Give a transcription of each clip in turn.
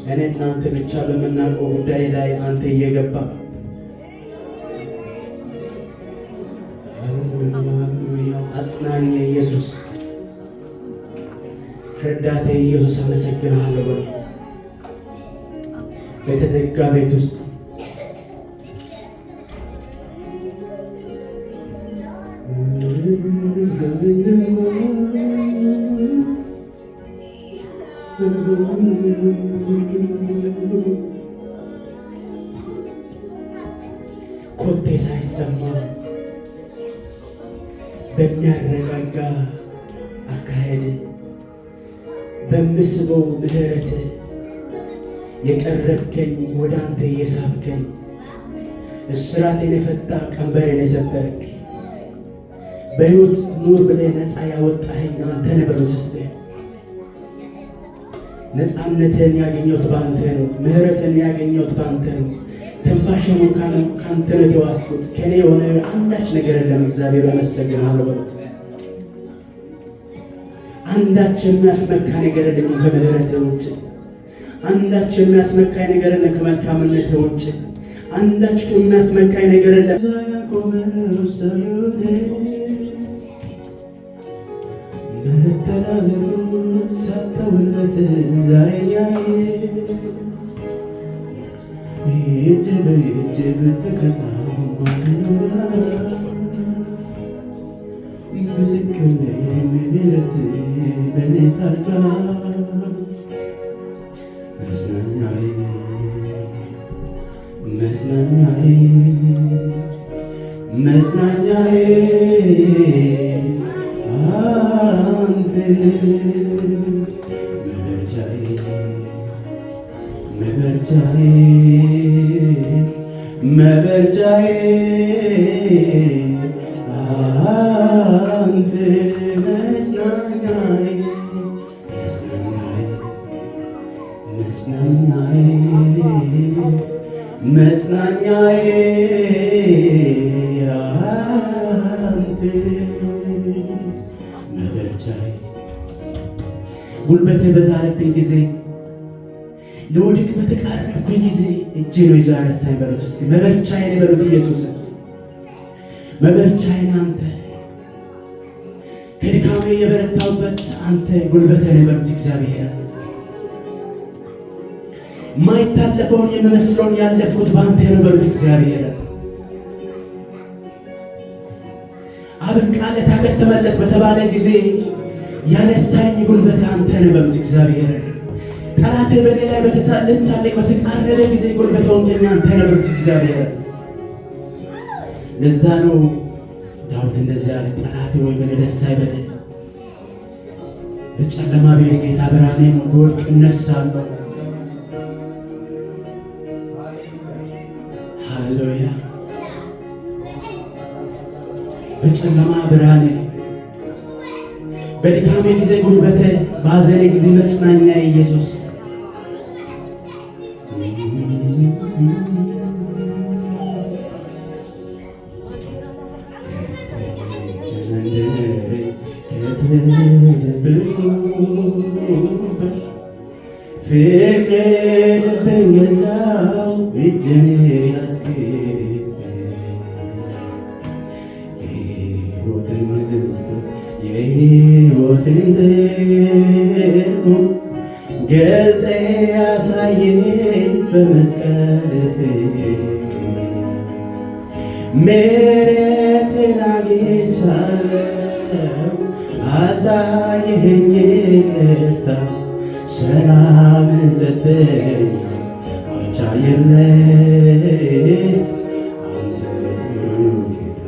እኔ እናንተ ብቻ በምናውቀው ጉዳይ ላይ አንተ እየገባ አጽናኝ ኢየሱስ፣ ረዳቴ ኢየሱስ አመሰግናለሁ። በተዘጋ ቤት ውስጥ ኮቴ ሳይሰማ በሚያረጋጋ አካሄድ በምስበው ምሕረት የቀረብከኝ ወደ አንተ የሳብከኝ እስራቴን የፈታ ቀንበሬን የሰበርክ በሕይወት ኑር ብለህ ነፃ ያወጣኸኝ አንተ ነህ። በሉት እስቲ ነፃነትን ያገኘሁት በአንተ ነው። ምሕረትን ያገኘሁት በአንተ ነው። ትንፋሽን ካንተ ነው የተዋስኩት። ከኔ የሆነ አንዳች ነገር የለም። እግዚአብሔር አመሰግናለሁ በሉት። አንዳች የሚያስመካ ነገር የለም ከምሕረትህ ውጭ። አንዳች የሚያስመካኝ ነገር የለም ከመልካምነትህ ውጭ። አንዳች የሚያስመካኝ ነገር የለም። መተላለፉ ሳተውለት ዛሬያዬ እጅ በእጅ ብትቀጣው ምስክር ነኝ ምሕረት በኔ ታርጋ መጽናኛዬ መጽናኛዬ መጽናኛዬ አንተ መበርቻዬ መበርቻዬ መበርቻዬ አንተ መጽናኛዬ መጽናኛዬ መጽናኛዬ አንተ መበርቻዬ። ጉልበቴ በዛለብኝ ጊዜ ለወድቅ በተቃረብኩኝ ጊዜ እጄ ነው ይዞ ያነሳኝ። በሉት እስኪ መበርቻዬ ነህ በሉት። ኢየሱስ መበርቻዬ ነህ አንተ። ከድካሜ የበረታሁበት አንተ ጉልበቴ ነህ በሉት። እግዚአብሔር የማይታለፈውን የሚመስለውን ያለፉት በአንተ ነው በሉት። እግዚአብሔር አበቃለት አገተመለት በተባለ ጊዜ ያነሳኝ ጉልበቴ አንተ ነህ በሉት። እግዚአብሔር ጠላቴ በኔ ላይ ልትሳለቅ በተቃረበ ጊዜ ጉልበቴ ሆንከኝ አንተ ነህ በሉት። እግዚአብሔር ለዛ ነው ዳዊት እንደዚያ ያለ ጠላቴ ወይ በኔ ደስ አይበልህ፣ በጨለማ ቤት ጌታ ብርሃኔ ነው፣ በወድቅ እነሳለሁ። ሃሌሉያ። በጨለማ ብርሃኔ፣ በድካሜ ጊዜ ጉልበቴ፣ በሐዘኔ ጊዜ መጽናኛ ኢየሱስ ፍቅር በገዛው እጄን ያስጌጠ የሕይወትን ትርጉም ገልጠ ያሳየኝ በመስቀል ፍቅር ምሕረትን አግኝቻለሁ። አሳየኸኝ ይቅርታ ሰላምን ሰጠኸኝ አቻ የለህ አንተ ጌታ።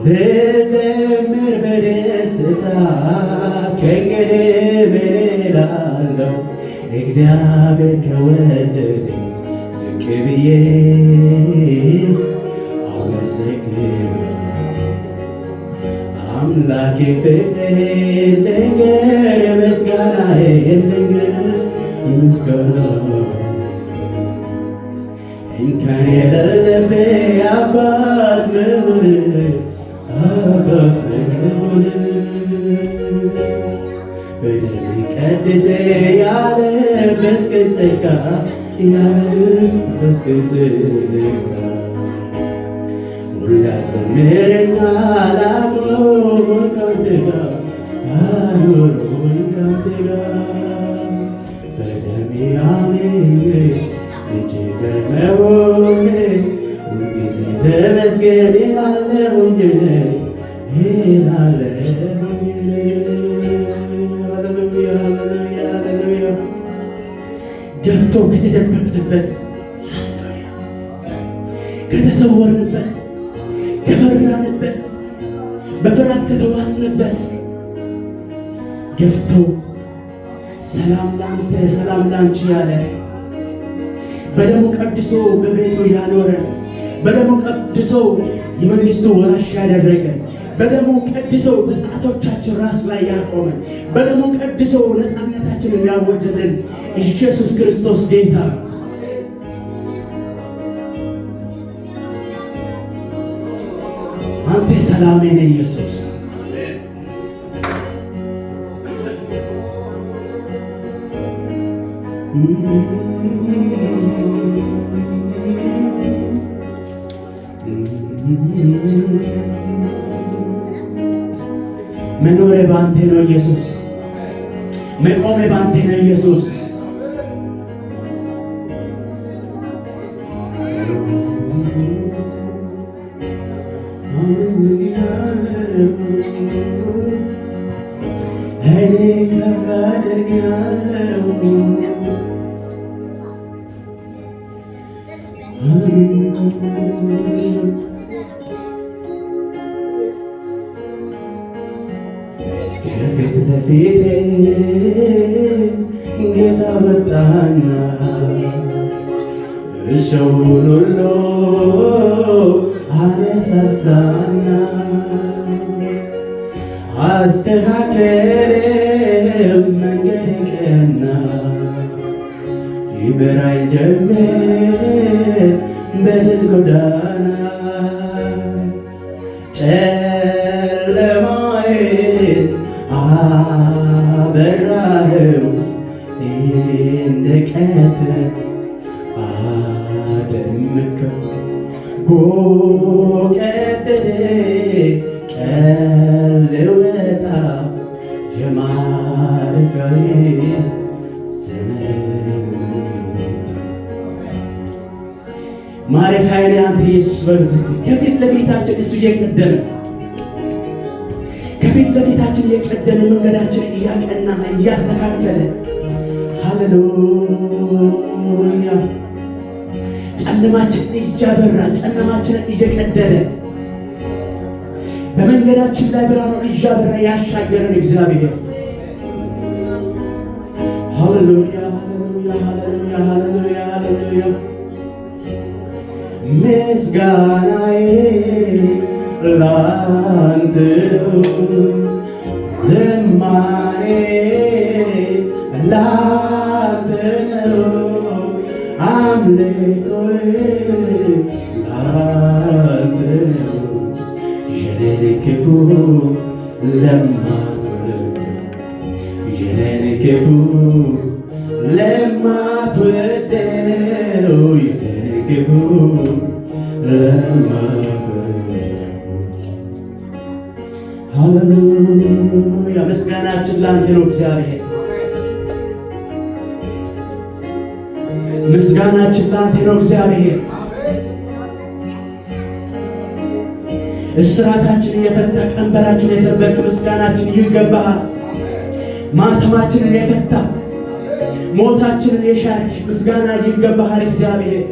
ልዘምር በደስታ ከእንግዲህ ምን እላለሁ? እግዚአብሔር ከወደደኝ ዝቅ ብዬ አመሰግናለሁ። አምላኬ ፍቅር ልንገር ምስጋናዬን ልንገር ምስጋና እንከን የሌለብህ አባት መሆን አባት መሆን በደም ቀድሰ ያለበስከኝ ጸጋ ያለበስከኝ ጸጋ ሁላ ዘምረኛል አኖሮኝ ካንተ ጋር አኖሮኝ ካንተ ጋር በደም ያመኘ ልጅ በመሆኔ ሁልጊዜ ተመስገን እላለሁኝ እላለሁኝ። ሃሌሉያ ሃሌሉያ ሃሌሉያ ገብቶ ከተደበቅንበት ከተሰወርንበት ከፈራንበት በፍርሃት ከተዋጥንበት ገፍቶ ሰላም ላንተ ሰላም ላንቺ ያለ በደሙ ቀድሶ በቤቱ ያኖረን በደሙ ቀድሶ የመንግስቱ ወራሽ ያደረገን በደሙ ቀድሶ በጣቶቻችን ራስ ላይ ያቆመን በደሙ ቀድሶ ነፃነታችንን ያወጀልን ኢየሱስ ክርስቶስ ጌታ ነው። አንተ ሰላሜ ነህ ኢየሱስ። መኖሬ ባንተ ነው ኢየሱስ። መቆሜ ባንተ ነው ኢየሱስ። ከፊት ለፊቴ ጌታ መጣና እሾውን ሁሉ አነሳሳና አስተካከለ መንገድ ቀና ይመራኝ ጀመር በድል ጎዳና ጨለማዬን አበራኸው እንደ ቀትር አደመከው ጎቀደደ ቀን ልወጣ የማረፊያዬ ዘመን ማረፊያዬ አንተ ኢየሱስ በሉት እስቲ። ከፊት ለፊታችን እሱ እየቀደመ ከፊት ለፊታችን እየቀደመ መንገዳችን እያቀና እያስተካከለ ሃሌሉያ ጨለማችን እያበራ ጨለማችንን እየቀደደ በመንገዳችን ላይ ብርሃኑን እያበራ ያሻገረን እግዚአብሔር ሃሌሉያ ሃሌሉያ ሃሌሉያ ሃሌሉያ ሃሌሉያ ምስጋናዬ ላንተ ነው ዝማሬ ላንተ ነው አምልኮዬ ላንተ ነው የኔን ክፉ ለማትወድ የኔን ክፉ ለማትወደው የኔን ክፉ ለማትወደው ሃሌሉያ ምስጋናችን ላንተ ነው እግዚአብሔር ምስጋናችን ላንተ ነው እግዚአብሔር እስራታችንን የፈታ ቀንበራችንን የሰበርክ ምስጋናችን ይገባሃል ማተማችንን የፈታ ሞታችንን የሻርክ ምስጋና ይገባሃል እግዚአብሔር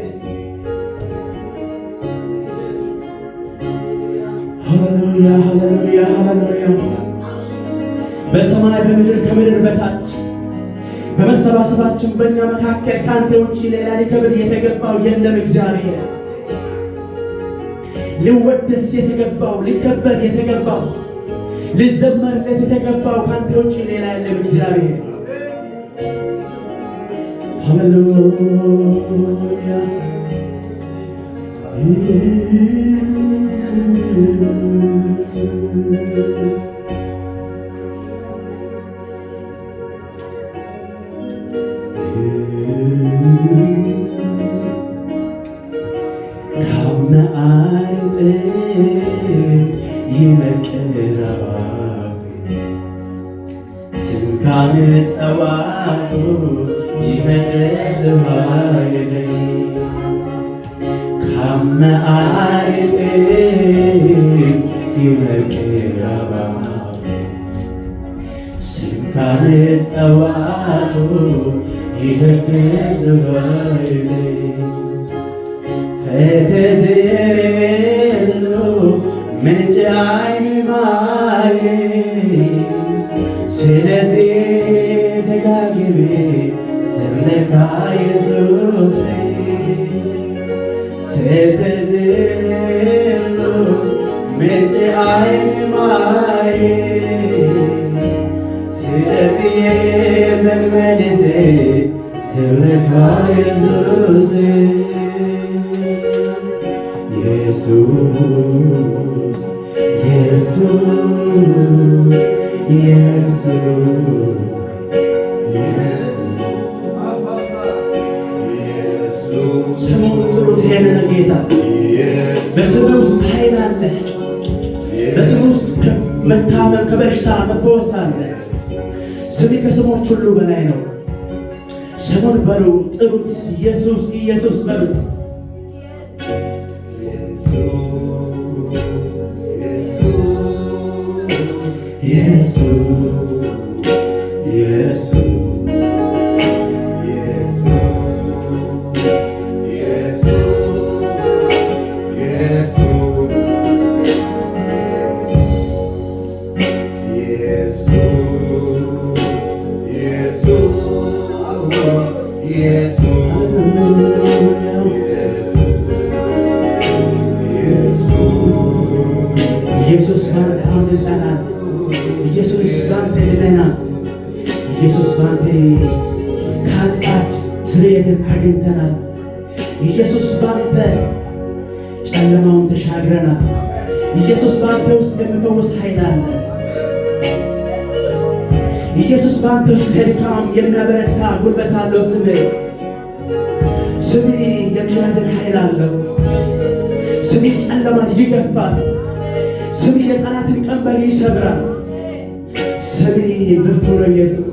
ሃሌሉያ ሃሌሉያ ሃሌሉያ በሰማይ በምድር ከምድር በታች በመሰባሰባችን በእኛ መካከል ካንተ ውጪ ሌላ ሊከብር የተገባው የለም እግዚአብሔር ሊወደስ የተገባው ሊከበር የተገባው ሊዘመርለት የተገባው ካንተ ውጪ ሌላ የለም እግዚአብሔር ሃሌሉያ ካንጸዋቱ ይህደዝዋይለ ካመአሪጤ ይመቅረባ ካንጸዋቱ ይህደዝዋይለ ፈተዜሎ ምንጭ አይን ማይ ስለዚህ ደጋግሜ ስምለካ ኢየሱስ ስተዝሎ ምንጭ አይን ማይ ስለዚህ መመልሴ ስምለካ ኢየሱስ ኢየሱስ ኢየሱስ ስሙን ጥሩት ይሄንን ጌታ። በስሙ ውስጥ ኃይል አለ። በስሙ ውስጥ መታመን ከበሽታ መፈወስ አለ። ስሜ ከስሞች ሁሉ በላይ ነው። ስሙን በሉ ጥሩት። ኢየሱስ ኢየሱስ በሉት። ኢየሱስ ባንተ አምልጠናል። ኢየሱስ ባንተ ድነናል። ኢየሱስ ባንተ ከኃጢአት ስርየትን አግኝተናል። ኢየሱስ ባንተ ጨለማውን ተሻግረናል። ኢየሱስ ባንተ ውስጥ የሚፈውስ ኃይል አለ። ኢየሱስ ባንተ ውስጥ ከድካም የሚያበረታ ጉልበት አለው። ስሜ የሚያድን ኃይል አለው። ስሜ ጨለማን ይገፋል። ስሜ የጠላትን ቀንበር ይሰብራል። ስሜ ብርቱ ነው። ኢየሱስ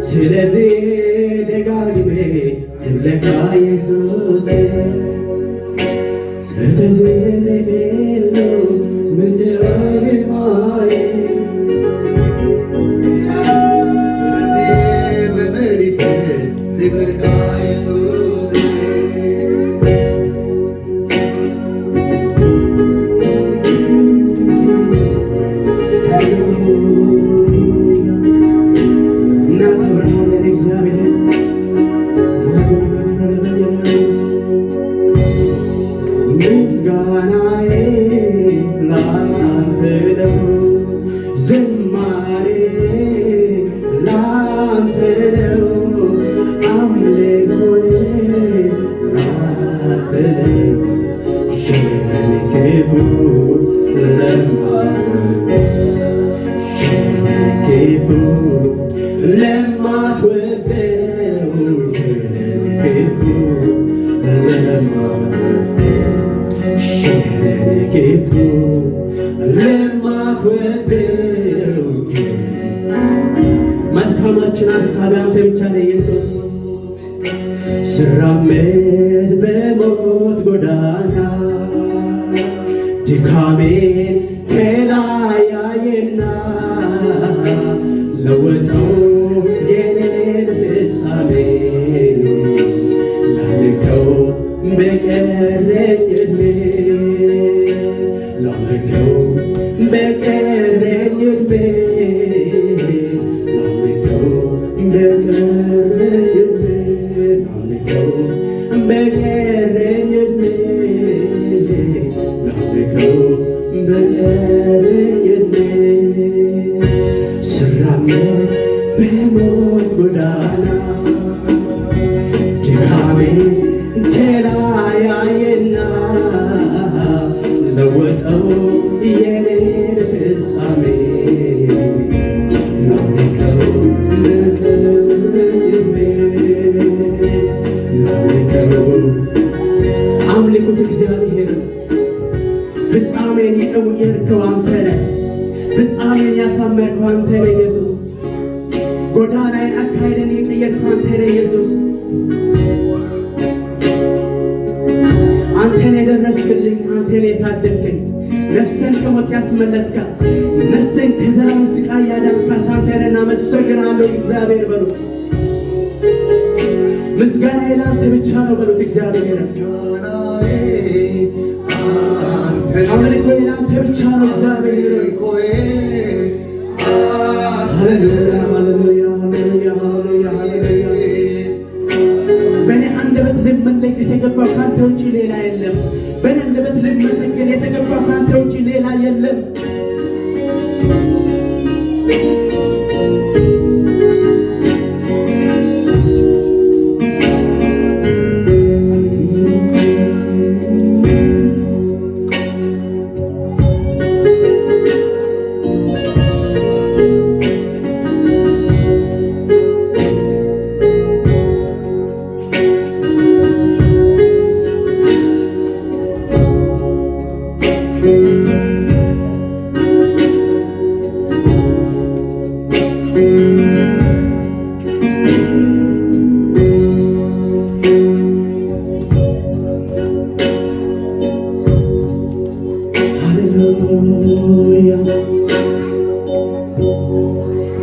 ስለዚህ ደጋግሜ ስለካ ኢየሱስ ስተዘለሌሎ ምንጀራግማዬ በመሪት ስለካ ኢየሱስ መልካማችን ሐሳብ አንተ ብቻ ነህ ኢየሱስ። ስራመድ በሞት ጎዳና ድካሜን ከላይ ያየና ለወጠው የኔን ፍጻሜ ላልከው በቀረኝ ዕድሜ ላልከው በቀረኝ ዕድሜ ላልከው በቀረኝ ዕድሜ ላልከው በቀረኝ ዕድሜ ላልከው በቀረኝ ዕድሜ ስራመድ በሞት ጎዳና ድካሜን ከላይ ያየና ለወጠው የኔን ፍጻሜ ላልከው በቀረኝ ዕድሜ ላልከው አምልኩት እግዚአብሔር ፍጻሜን የቀየርከው አንተ ነህ። ፍጻሜን ያሳመርከው አንተ ነህ ኢየሱስ። ጎዳናዬን አካሄደን የቀየርከው አንተ ነህ ኢየሱስ። አንተን የደረስክልኝ፣ አንተን የታደግከኝ፣ ነፍሴን ከሞት ያስመለጥካት፣ ነፍሴን ከዘላለም ስቃይ ያዳንካት አንተ ነህ። እናመሰግናለሁ እግዚአብሔር በሉት። ምስጋናዬ ለአንተ ብቻ ነው በሉት። እግዚአብሔር አምልኮዬ ለአንተ ብቻ ነው እግዚአብሔር። ሃሌሉያ ሃሌሉያ ሃሌሉያ ሃሌሉያ ሃሌሉያ። በእኔ አንደበት ልመለክ የተገባው ከአንተ ውጭ ሌላ የለም። በእኔ አንደበት ልመሰገን የተገባው ከአንተ ውጭ ሌላ የለም።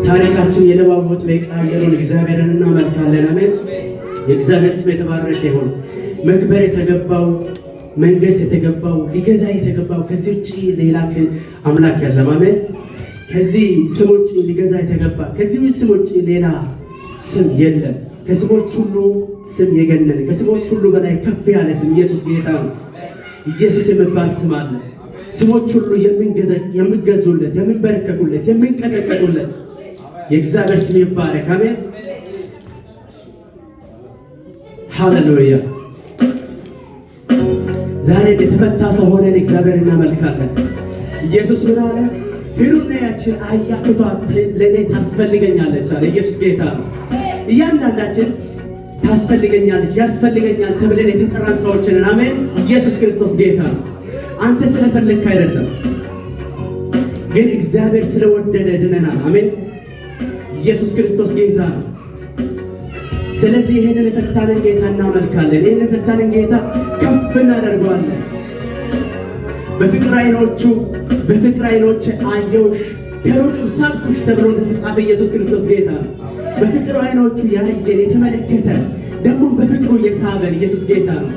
ታሪካችን የለዋወጥ የቀየረውን እግዚአብሔርን እናመልካለን። አሜን። የእግዚአብሔር ስም የተባረከ ይሁን። መክበር የተገባው መንገስ የተገባው ሊገዛ የተገባው ከዚህ ውጭ ሌላ አምላክ የለም። አሜን። ከዚህ ስም ውጭ ሊገዛ የተገባ ከዚህ ስም ውጭ ሌላ ስም የለም። ከስሞች ሁሉ ስም የገነነ ከስሞች ሁሉ በላይ ከፍ ያለ ስም ኢየሱስ ጌታ ነው። ኢየሱስ የሚባል ስም አለ። ስሞች ሁሉ የሚገዙለት፣ የሚንበረከኩለት፣ የሚንቀጠቀጡለት የእግዚአብሔር ስም ይባረክ። አሜን። ሃሌሉያ። ዛሬ የተፈታ ሰው ሆነን እግዚአብሔር እናመልካለን። ኢየሱስ ምን አለ? ሂዱና ያችን አህያይቷ ለእኔ ታስፈልገኛለች አለ። ኢየሱስ ጌታ ነው። እያንዳንዳችን ታስፈልገኛለች፣ ያስፈልገኛል ተብለን የተጠራን ሰዎች ነን። አሜን። ኢየሱስ ክርስቶስ ጌታ ነው። አንተ ስለፈለግክ አይደለም፣ ግን እግዚአብሔር ስለወደደ ድነናል። አሜን። ኢየሱስ ክርስቶስ ጌታ ነው። ስለዚህ ይህንን የፈታንን ጌታ እናመልካለን። ይህንን የፈታንን ጌታ ከፍ እናደርገዋለን። በፍቅር ዓይኖች አየውሽ ከሩቅም ሳብኩሽ ተብሎ እንደተጻፈ ኢየሱስ ክርስቶስ ጌታ ነው። በፍቅር ዓይኖቹ ያየን የተመለከተ ደግሞ በፍቅሩ የሳበን ኢየሱስ ጌታ ነው።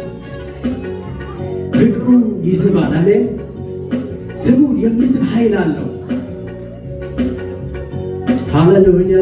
ፍቅሩ ይስባል። አሜን። ስሙ የሚስብ ኃይል አለው። ሃሌሉያ።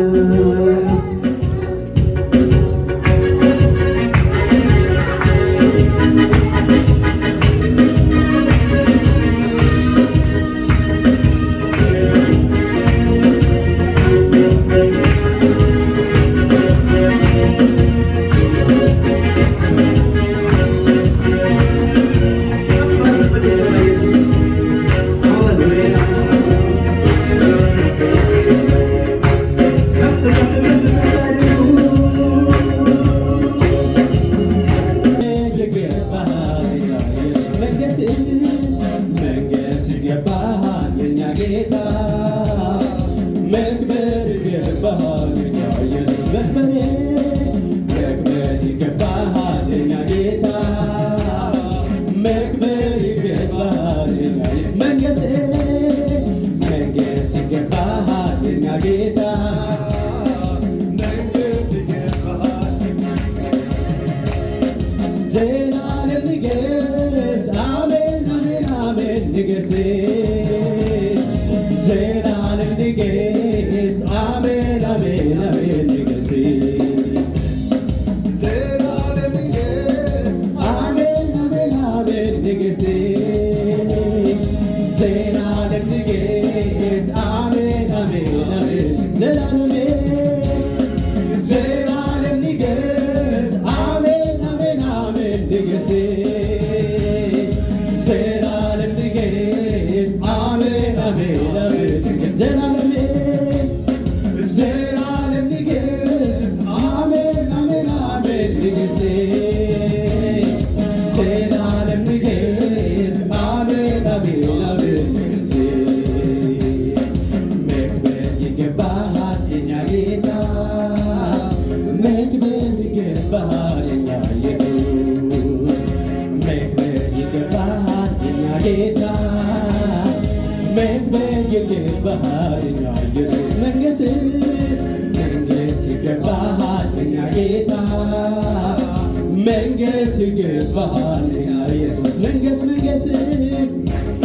መንገስ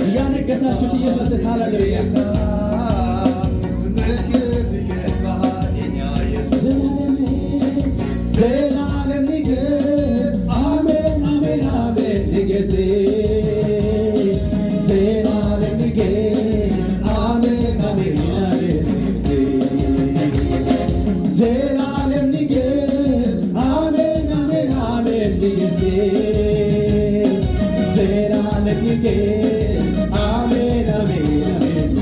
እያነገሳችሁት ኢየሱስ ሃሌሉያ ዘላለም ንገስ አሜን አሜን አሜን ንገስ ዘላለም ንገስ አሜን አሜን አሜን ዘላለም ንገስ አሜን አሜን አሜን ንገስ ዘላለም ንገስ አሜን አሜን አሜን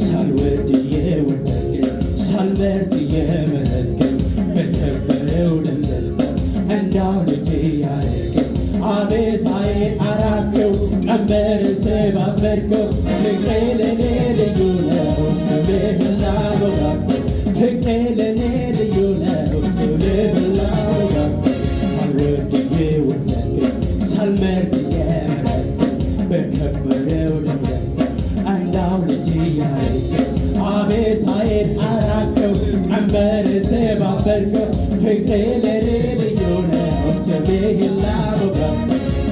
ሳልወድ የወደድከኝ ሳልመርጥ የመረጥከኝ በከበረው ደም ገዝተህ እንዳው ልጅ ያደረገኝ አቤሳዬን አራቅከው ቀንበርን ሰባበርከው ፍቅሬ ለኔ ልዩ ነው ስምህን ላወድሰው ፍቅሬ ለኔ ልዩ ነው ስምህን ላወድሰው ሳልወድ የወደድከኝ ሳልመርጥ የመረጥከኝ በከበረው ደም ገዝተህ እንዳው ልጅ ያደረገኝ አቤሳዬን አራቅከው ቀንበርን ሰባበርከው ፍቅሬ ለኔ ልዩ ነው ስምህን ላወድሰው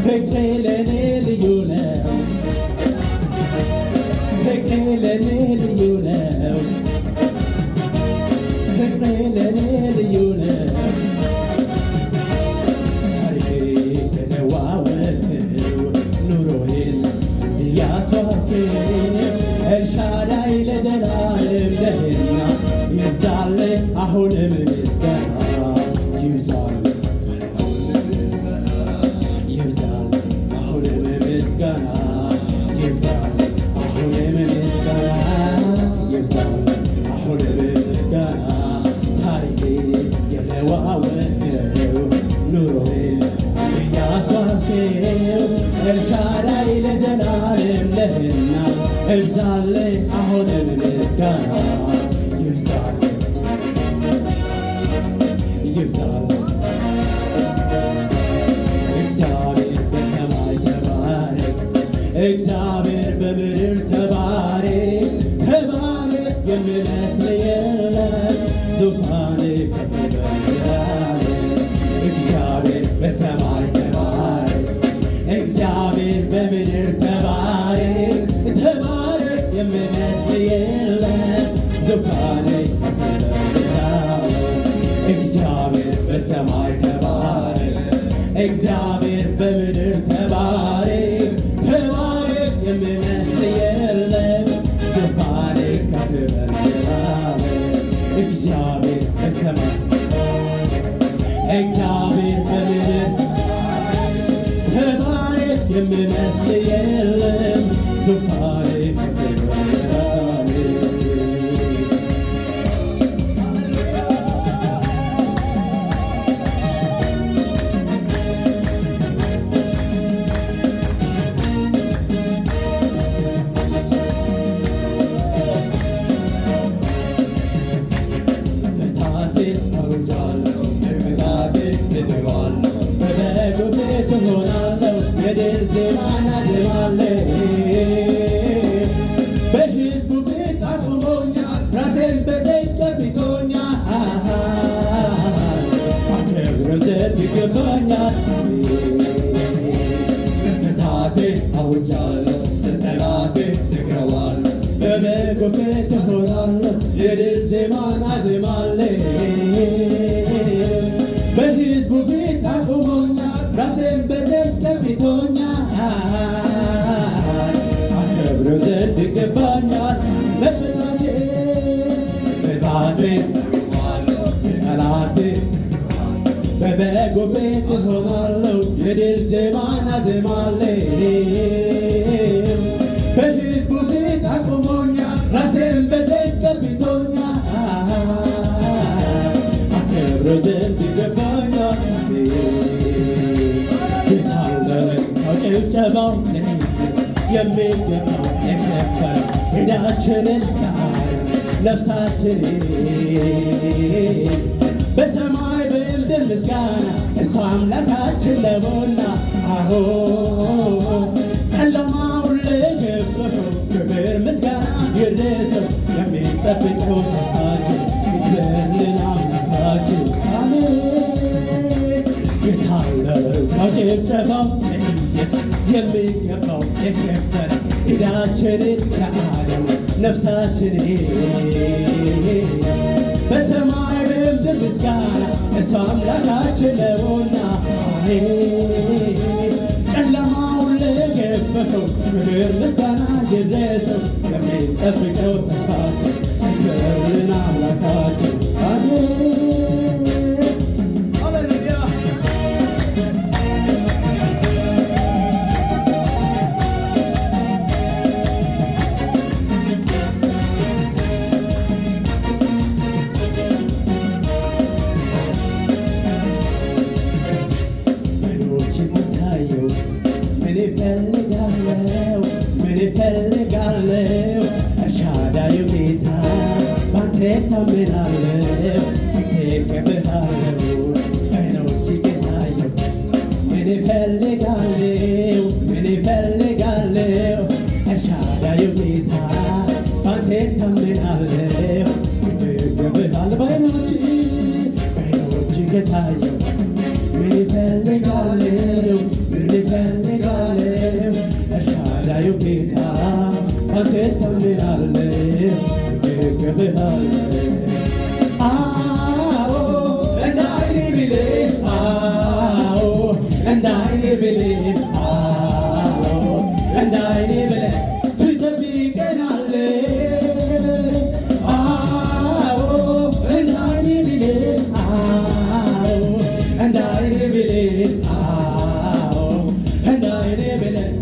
ፍቅሬ ለኔ ልዩ ነው ፍቅሬ ለኔ ልዩ ነው ፍቅሬ ለኔ ልዩ ነው ታሪኬን ተለዋወጥከው ኑሮዬን እያስዋብከው ኤልሻዳይ ለዘላለም ነህና ይብዛልህ አሁንም ምስጋና ይብዛልህ ይብዛልህ አሁንም ምስጋና ይብዛልህ አሁንም ምስጋና ይብዛልህ አሁንም ምስጋና ታሪኬን የለዋወጥከው ኑሮዬን እያስዋብከው ኤልሻዳይ ለዘላለም ነህና ይብዛልህ አሁንም ምስጋና ይብዛልህ ይብዛል። እግዚአብሔር በሰማይ ተባረክ፣ እግዚአብሔር በምድር ተባረክ። ተባረክ የሚመስል የለም፣ ዙፋን ከፍ በል። እግዚአብሔር በሰማይ ተባረክ፣ እግዚአብሔር በምድር ተባረክ። ተባረክ የሚመስል የለም፣ ዙፋን ከፍ በል። እግዚአብሔር በሰማይ ተባረክ፣ እግዚአብሔር በምድር ተባረክ። ተባረክ የሚመስል የለም፣ ዙፋን ከፍ በል። እግዚአብሔር በሰማይ እግዚአብሔር በምድር ተባረክ የሚመስል የለም፣ ዙፋን ከፍ በል። ዜማና ዜማለሁ በሕዝቡ ፊት አቁሞኛል፣ ራሴን በዘይት ቀብቶኛል። አከብረው ዘንድ ይገባኛል። ከፍታቴ አውጃለሁ፣ ለጠላቴ ነግሬዋለሁ። በበጉ ፊት እሆናለሁ፣ የድል ዜማና ዜማለሁ። በሕዝቡ ፊት አቁሞኛል፣ ራሴን በዘይት ቀብቶኛል። አከብረው ዘንድ ይገባኛል። ለጠላቴ ጠላቴ በበጉ ፊት እሆናለሁ፣ የድል ዜማና ዜማለሁ። በሕዝቡ ፊት አቁሞኛል፣ ራሴን በዘይት ቀብቶኛል። አከብረው ዘንድ ይገባኛል። ጭብጨባው የሚገባው የከበረ ዕዳችንን ነፍሳችንን በሰማይ በምድር ምስጋና እሱ አምላካችን ነውና። አዎ ጨለማውን ለገፈፈው ክብር ምስጋና ይድረሰው። የሚጠብቀው ተስፋችን ይክበርልን አምላካችን። አሜን። የታለው ጭብጨባው የሚገባው የከበረ ዕዳችንን ከዓለም ነፍሳችንን በሰማይ በምድር ምስጋና እሱ አምላካችን ነውና። ጨለማውን ለገፈፈው ክብር ምስጋና ይድረሰው። የሚጠብቀው ተስፋችን ይክበርልን አምላካችን። አሜን። ምን እፈልጋለሁ አሻዳዩ ጌታ ባንተ እታመናለሁ፣ እከብርሃለሁ። ዓይኖቼ ጌታዬ ምን እፈልጋለሁ አሻዳዩ ጌታ ባንተ እታመናለሁ፣ እከብርሃለሁ። በዓይኖቼ ጌታዬ ምን እፈልጋለሁ አሻዳዩ ጌታ ባንተ እታመናለሁ፣ እከብርሃለሁ። አዎ እንደ ዓይኔ ብሌን፣ አዎ እንደ ዓይኔ ብሌን፣ አዎ እንደ ዓይኔ ብሌን ትጠብቀናለህ። አዎ እንደ ዓይኔ ብሌን፣ አዎ እንደ ዓይኔ ብሌን፣ አዎ እንደ ዓይኔ ብሌን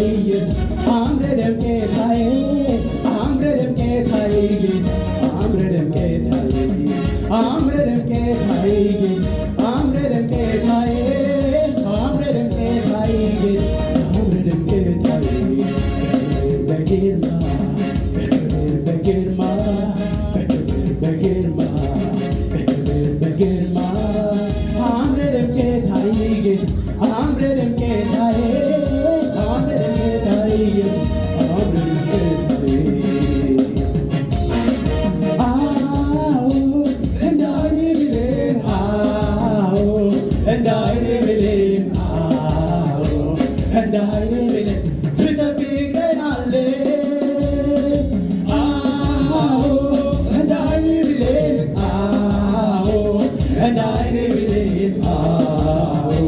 ኢየሱስ አምረደም ጌታዬ አምረደም ጌታዬ አምረደም ጌታዬ አምረደም ጌታዬ አምረደም ጌታዬ አምረደም ጌታዬ አምረደም ጌታዬ በግርማ በግርማ በግርማ በግርማ አምረደም ጌታዬ አምረደም ጌታዬ አምረደም ጌታዬ አምረደም ጌታዬ አዎ እንደ ዓይኔ ብሌን አዎ እንደ ዓይኔ ብሌን አዎ እንደ ዓይኔ ብሌን ትጠብቀናለህ አዎ እንደ ዓይኔ ብሌን አዎ እንደ ዓይኔ ብሌን አዎ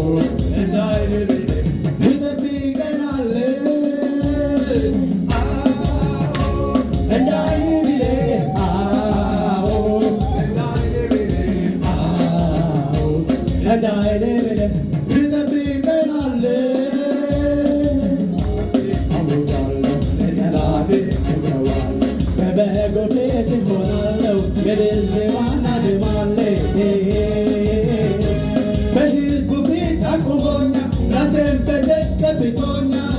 እንደ ዓይኔ ብሌን ትጠብቀናለህ እንደ ዓይኔ ብሌን አዎ እንደ ዓይኔ ብሌን አዎ እንደ ዓይኔ ብሌን ትጠብቀናለህ አውጃለሁ ለጠላቴ እተዋለሁ በበጎ ፊት እሆናለሁ የድል ዜማና ዜማለሁ በሕዝቡ ፊት አቁሞኛል ራሴን በዘይት ቀብቶኛል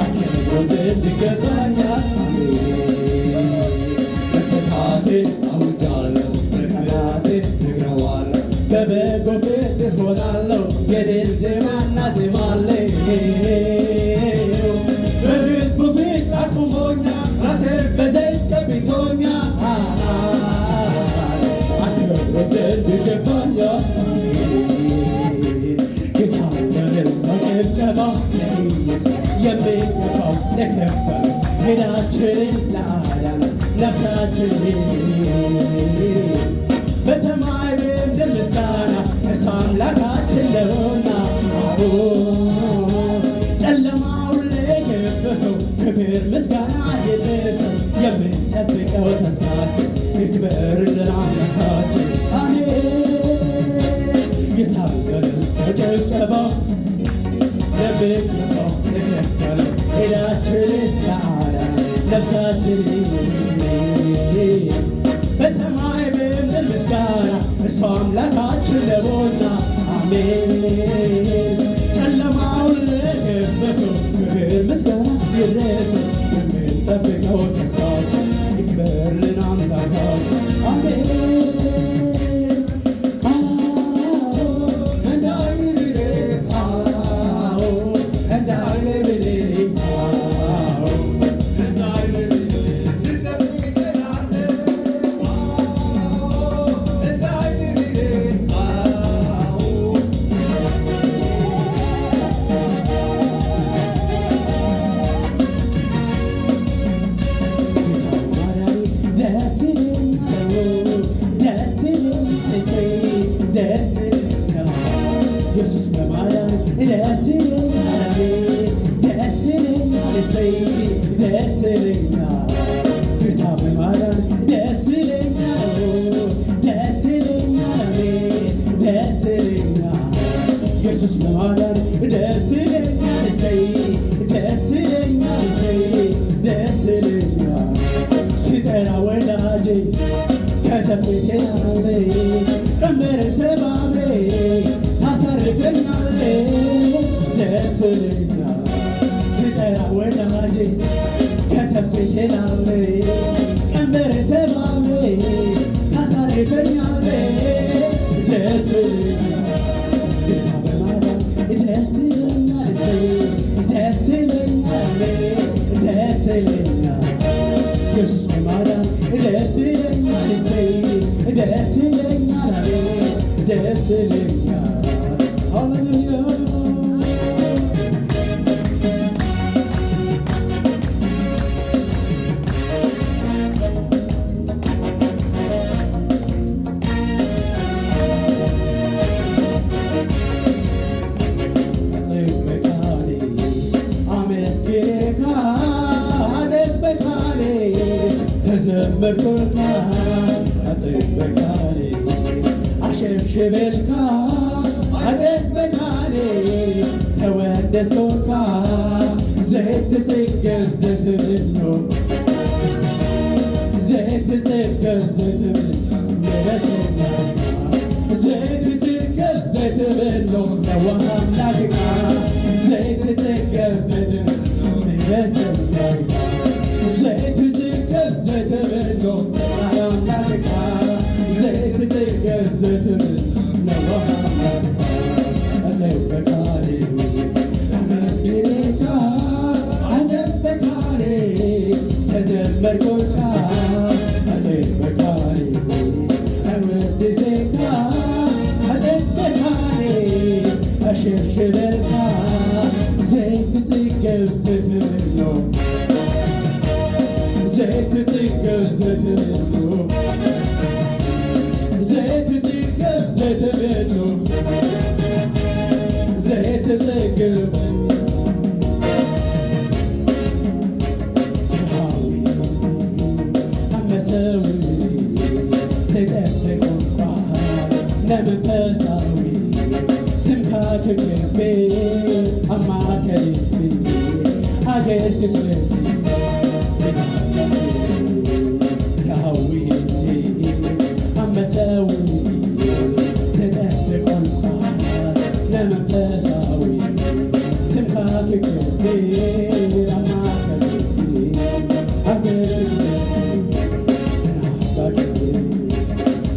አክብሮት እንዲገባኛል ለጠላቴ አውጃለሁ ለጠላቴ እነግረዋለሁ በበጎ ፊት እሆናለሁ የድል ዜማና ዜማለሁ በሕዝቡ ፊት አቁሞኛል ራሴን በዘይት ቀብቶኛል አክብሮት እንዲገባኛል ጭብጨባ ለኢየሱስ የሚገባው ለከበረው ሄዳችንን ለአዳነ ነፍሳችንን በሰማይ ምድር ምስጋና እሱ አምላካችን ነውና አዎ ጨለማውን ለገፈፈው ክብር ምስጋና ይድረሰው የምንጠብቀው ተስፋችን ይክበርልን አምላካችን አሜን የታገለን በጭብጨባ ለሚገባው ለከበረው ሄዳችንን ለአዳነ ነፍሳችንን በሰማይ ምድር ምስጋና እሱ አምላካችን ነውና አሜን ጨለማውን ለገፈፈው ክብር ምስጋና ይድረሰው የምንጠብቀው ተስፋችን ይክበርልን አምላካችን አሜን እንደ ዓይኔ ብሌን አዎ እንደ ዓይኔ ብሌን አዎ እንደ ዓይኔ ብሌን ትጠብቀናለህ እንደ ዓይኔ ብሌን አዎ ደስ ይለኛል ደስ ይለኛል ደስ ይለኛል ኢየሱስ በማዳን ደስ ይለኛል ደስ ይለኛል ደስ ይለኛል ጌታ በማዳን ደስ ይለኛል ደስ ይለኛል ደስ ይለኛል ኢየሱስ በማዳን ደስ ይለኛል ደስ ይለኛል ደስ ይለኛል ሲጠራ ወዳጄ ከተቤቴናለ ቀንበር ሰባብሬ ታሳርፈኛለ ደስ ይለኛል ሲጠራ ወዳጄ ከተቤቴናለ ቀንበር ሰባብሬ ታሳርፈኛለ ደስ ይለኛል ጌታ በማዳን ደስ ይለኛል ደስ ይለኛል ደስ ይለኛል ኢየሱስ በማዳን ደስ ይለኛል ደስ ይለኛል ደስ ይለኛል ሃሌሉያ ተዘመርኩልካ አጽበካኔ አሸብሽበልካ አጽበካኔ ተወ ቀደስኮካ ዘይት ጽገብ ዘትብሎ ዘይት ጽገብ ዘትብሎ ዘይት ጽገብ ዘትብሎ ነዋምላድካ ዘይት ጽገብ ዘትብሎ ዘይት ጽገብ ዘትብሎ ነዋምላድካ ዘይት ጽገብ ዘትብሎ ነዋምላድካ አዘበካሪ አመስግኔካ አዘበካሪ ተዘመርኮካ አዘበካሪ አወድሴካ አዘበካሪ አሸብሽበካ ዘይት ጽገብ ዘትብሎ ዘይት ጽገብ ዘትብሎ ዘይት ጽገብ ዘትብሎ ዘይት ጽገብ አመሰዊ ተጠፍቆኳ ለመንፈሳዊ ስምካ ክክቤ አማከልቤ አገትቤ ያዊ አመሰዊ ተጠፍቆኳ ለመንፈሳዊ ስምካ ክክቤ አማከልቤ አገትቤ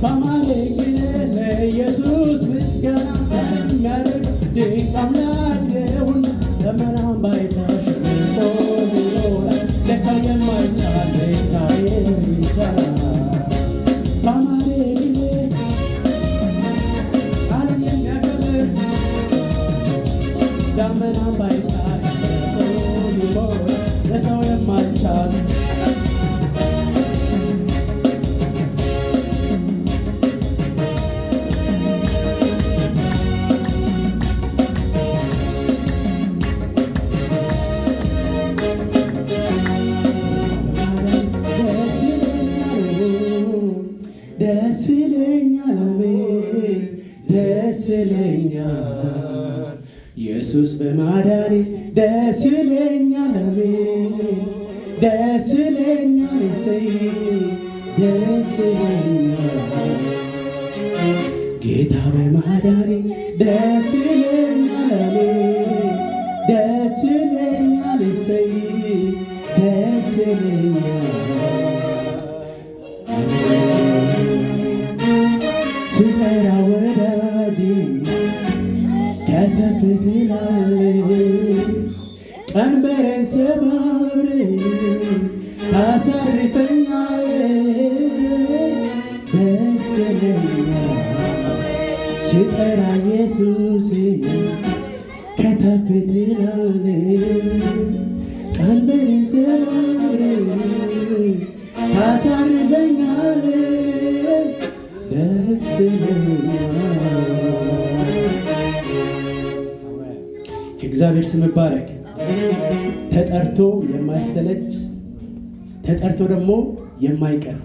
በማለግነ ለኢየሱስ ምስጋና የሚያደርግ ድንቅ አምላክ ነውና ዘመናን ባይታሸንፎ ይኖራል ለሰው የማይቻል እግዚአብሔር ይሰራል። በማለግነ ዓለም የሚያከብር ዘመናን ባይታሸንፎ ይኖራል ለሰው የማይቻል ደስ ይለኛል ደስ ይለኛል ኢየሱስ በማዳኔ ደስ ይለኛል ደስ ይለኛል እሰይ ደስ ይለኛል ጌታ በማዳኔ ደስ ይለኛል ደስ ይለኛል እሰይ ደስ ይለኛል ስጠራ ወዳጅ ከተፍ ትላለህ ቀንበሬን ሰባብረህ ታሳርፈኛለህ ደስ ይለኛል ስጠራ ኢየሱሴ ከተፍ ትላለህ ቀንበሬን ሰባብረህ ታሳርፈኛለህ ደስ ይለኛል። የእግዚአብሔር ስም ይባረክ። ተጠርቶ የማይሰለች ተጠርቶ ደግሞ የማይቀር